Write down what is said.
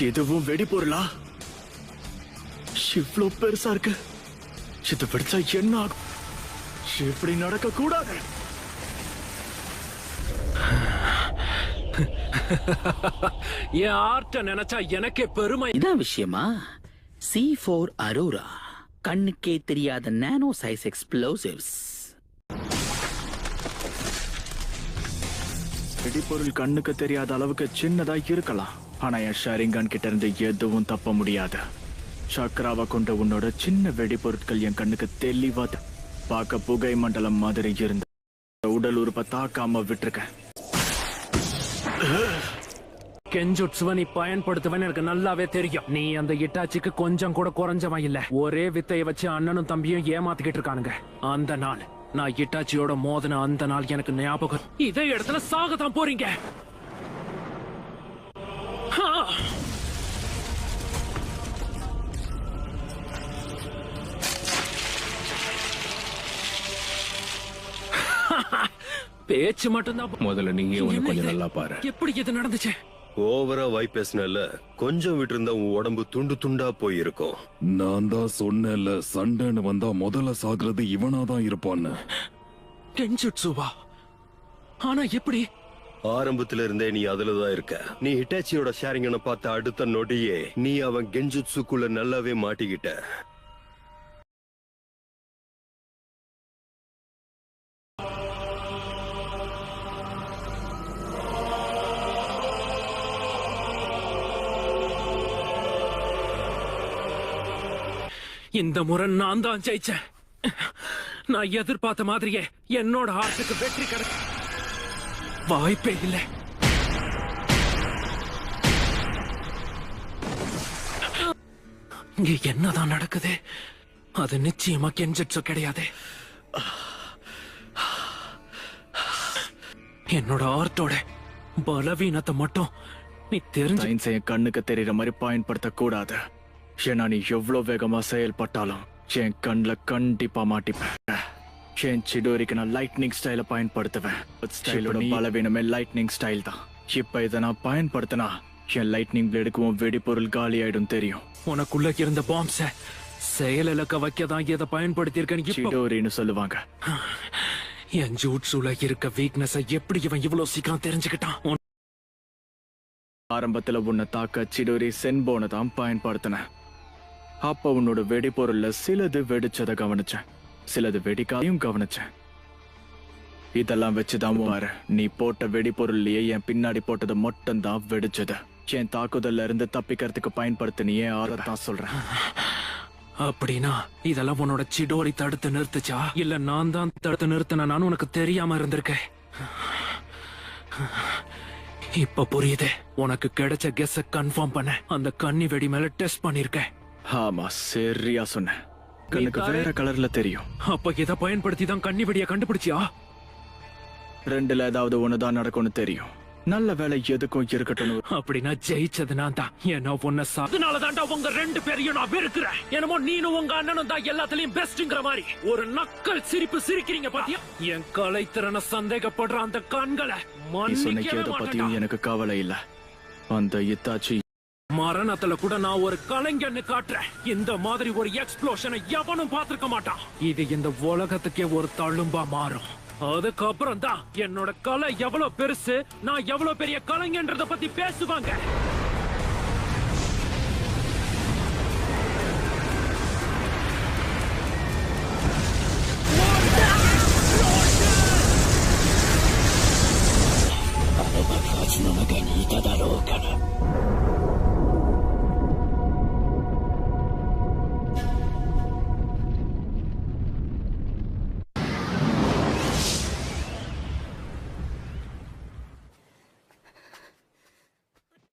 எதுவும் வெடிபொருளா? இவ்ளோ பெருசா இருக்கு. இது வெடிச்சா என்ன ஆகும்? இப்படி நடக்க கூடாது. என் ஆர்ட்ட நினைச்சா எனக்கே பெருமை. இதான் விஷயமா? C4 அரோரா, கண்ணுக்கே தெரியாத நானோ சைஸ் எக்ஸ்ப்ளோசிவ்ஸ். வெடிபொருள் கண்ணுக்கு தெரியாத அளவுக்கு சின்னதா இருக்கலாம். ஆனா என் ஷேரிங்கான் கிட்ட இருந்து எதுவும் தப்ப முடியாது. சக்கராவை கொண்ட உன்னோட சின்ன வெடிபொருட்கள் என் கண்ணுக்கு தெளிவா பார்க்க புகை மண்டலம் மாதிரி இருந்த உடல் உறுப்பை தாக்காம விட்டுருக்கேன். கெஞ்சுட்சுவ நீ பயன்படுத்துவேன்னு எனக்கு நல்லாவே தெரியும். நீ அந்த இட்டாச்சிக்கு கொஞ்சம் கூட குறைஞ்சவன் இல்ல. ஒரே வித்தையை வச்சு அண்ணனும் தம்பியும் ஏமாத்திக்கிட்டு இருக்கானுங்க. அந்த நாள் நான் இட்டாச்சியோட மோதன அந்த நாள் எனக்கு ஞாபகம். இதே இடத்துல சாகத்தான் போறீங்க. பேச்சு மட்டும்தான். முதல்ல நீங்க கொஞ்சம் நல்லா பாரு. எப்படி இது நடந்துச்சு? ஓவரா வாய் பேசினல, கொஞ்சம் விட்டு இருந்தா உன் உடம்பு துண்டு துண்டா போயிருக்கும். நான் தான் சொன்னேன்ல, சண்டைன்னு வந்தா முதல்ல சாகுறது இவனாதான் இருப்பான்னு. கெஞ்சுட்சுவா? ஆனா எப்படி? ஆரம்பத்துல இருந்தே நீ அதுலதான் இருக்க. நீ ஹிட்டாச்சியோட ஷேரிங்கனை பார்த்த அடுத்த நொடியே நீ அவன் கெஞ்சுட்சுக்குள்ள நல்லாவே மாட்டிக்கிட்ட. இந்த முறை நான் தான் ஜெயிச்சேன். நான் எதிர்பார்த்த மாதிரியே என்னோட ஆர்ட்டுக்கு வெற்றி கிடைக்க வாய்ப்பே இல்லை. இங்க என்னதான் நடக்குது? அது நிச்சயமா கெஞ்சுட்சு கிடையாது. என்னோட ஆர்ட்டோட பலவீனத்தை மட்டும் நீ தெரிஞ்சு என் கண்ணுக்கு தெரியற மாதிரி பயன்படுத்த கூடாது. ஏன்னா நீ எவ்வளவு வேகமா செயல்பட்டாலும் என் கண்ணுல கண்டிப்பா மாட்டிப்பேன். என் சிடோரிக்கு நான் லைட்னிங் ஸ்டைல பயன்படுத்துவேன். ஸ்டைலோட பலவீனமே லைட்னிங் ஸ்டைல் தான். இப்ப இதை நான் பயன்படுத்தினா என் லைட்னிங் பிளேடுக்கும் வெடிபொருள் காலி ஆயிடும் தெரியும். உனக்குள்ள இருந்த பாம்ஸ செயலிழக்க வைக்கதான் இதை பயன்படுத்தியிருக்கேன்னு சிடோரின்னு சொல்லுவாங்க. என் ஜூட்சுல இருக்க வீக்னஸ் எப்படி இவன் இவ்வளவு சீக்கிரம் தெரிஞ்சுக்கிட்டான்? ஆரம்பத்துல உன்னை தாக்க சிடோரி சென்போனை தான் பயன்படுத்தின. அப்ப உன்னோட வெடிபொருள்ல சிலது வெடிச்சதை கவனிச்சேன், சிலது வெடிக்காதையும் கவனிச்சேன். இதெல்லாம் வச்சுதான் பாரு, நீ போட்ட வெடிபொருள்லயே என் பின்னாடி போட்டது மட்டும் தான் வெடிச்சது. என் தாக்குதல்ல இருந்து தப்பிக்கிறதுக்கு பயன்படுத்தினியே ஆறத்தான் சொல்றேன். அப்படின்னா இதெல்லாம் உன்னோட சிடோரி தடுத்து நிறுத்துச்சா, இல்ல நான் தான் தடுத்து நிறுத்தினான்னு உனக்கு தெரியாம இருந்திருக்கேன். இப்ப புரியுது. உனக்கு கிடைச்ச கெஸ்ஸ கன்ஃபார்ம் பண்ண அந்த கன்னி வெடி மேல டெஸ்ட் பண்ணிருக்கேன். ஆமா, சரியா சொன்ன. கண்ணுக்கு வேற கலர்ல தெரியும். அப்ப இதை பயன்படுத்தி தான் கன்னி வெடியை கண்டுபிடிச்சியா? ரெண்டுல ஏதாவது ஒண்ணுதான் நடக்கும்னு தெரியும். நல்ல வேலை எதுக்கும் இருக்கட்டும். அப்படின்னா ஜெயிச்சது நான் தான். ஏன்னா உன்ன அதனாலதான்டா உங்க ரெண்டு பேரையும் நான் வெறுக்கிறேன். என்னமோ நீனும் உங்க அண்ணனும் தான் எல்லாத்துலயும் பெஸ்ட்ங்கிற மாதிரி ஒரு நக்கல் சிரிப்பு சிரிக்கிறீங்க பாத்தியா? என் கலைத்திறனை சந்தேகப்படுற அந்த கண்களை எதை பத்தியும் எனக்கு கவலை இல்ல. அந்த இத்தாச்சி மரணத்துல கூட நான் ஒரு கலைஞன்னு காட்டுறேன். இந்த மாதிரி ஒரு எக்ஸ்ப்ளோஷனை எவனும் பார்த்திருக்க மாட்டான். இது இந்த உலகத்துக்கே ஒரு தழும்பா மாறும். அதுக்கப்புறம் தான் என்னோட கலை எவ்வளவு பெருசு, நான் எவ்வளவு பெரிய கலைஞன்றத பத்தி பேசுவாங்க.